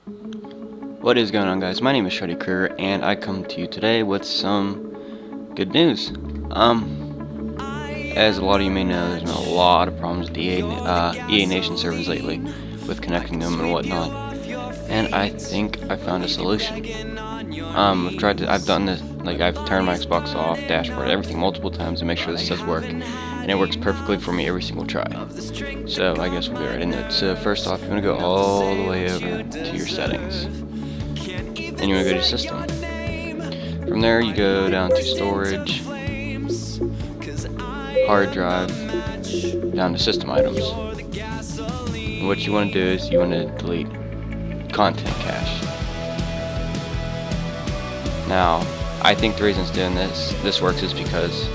What is going on, guys? My name is Shr3ddy Krueger, and I come to you today with some good news. As a lot of you may know, there's been a lot of problems with the EA Nation servers lately, with connecting them and whatnot. And I think I found a solution. I've done this, like I've turned my Xbox off, dashboard, everything multiple times to make sure this does work, and it works perfectly for me every single try. So I guess we'll get right into it. So first off, you're gonna go all the way over to your settings, and you want to go to system. From there you go down to storage, hard drive, down to system items. And what you want to do is you want to delete content cache. Now, I think the reason it's doing this works is because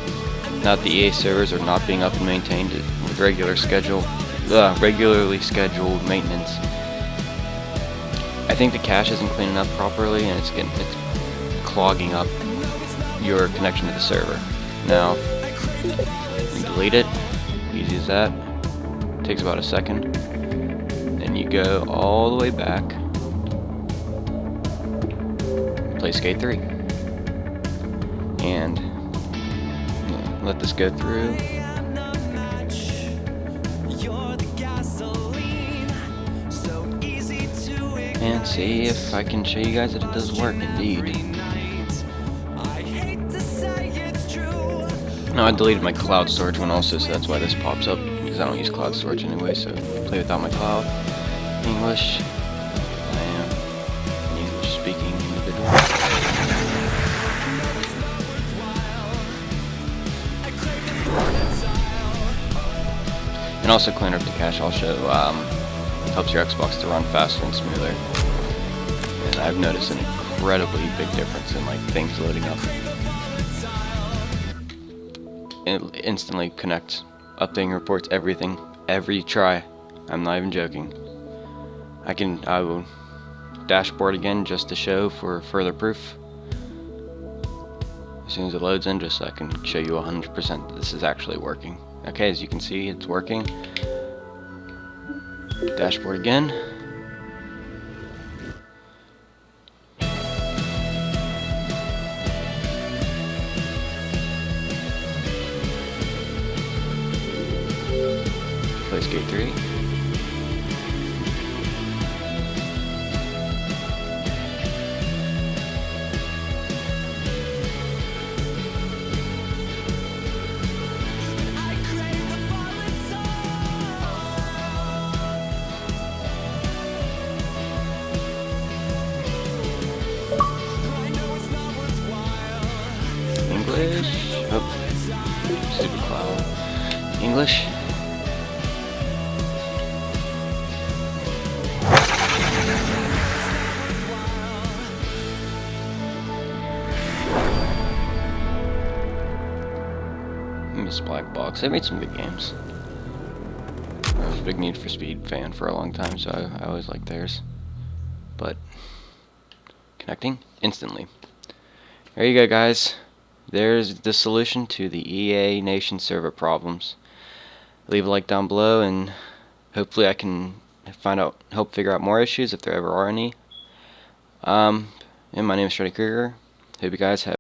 now that the EA servers are not being up and maintained with regularly scheduled maintenance, I think the cache isn't cleaning up properly, and it's clogging up your connection to the server. Now, you delete it, easy as that. Takes about a second. Then you go all the way back, play Shr3ddy, and let this go through. And see if I can show you guys that it does work indeed. Now I deleted my cloud storage one also, so that's why this pops up, because I don't use cloud storage anyway, so play without my cloud. English. I am an English speaking individual. And also clean up the cache also helps your Xbox to run faster and smoother. And I've noticed an incredibly big difference in like things loading up. It instantly connects, updating reports, everything, every try. I'm not even joking. I will dashboard again just to show for further proof. As soon as it loads in, just so I can show you 100% that this is actually working. Okay, as you can see, it's working. Dashboard again. Play Shr3ddy. English. Oh, stupid cloud. English. Miss Black Box. They made some good games. I was a big Need for Speed fan for a long time, so I always liked theirs. But connecting instantly. There you go, guys. There's the solution to the EA Nation server problems. Leave a like down below, and hopefully I can help figure out more issues if there ever are any. And my name is Shr3ddy Krueger. Hope you guys have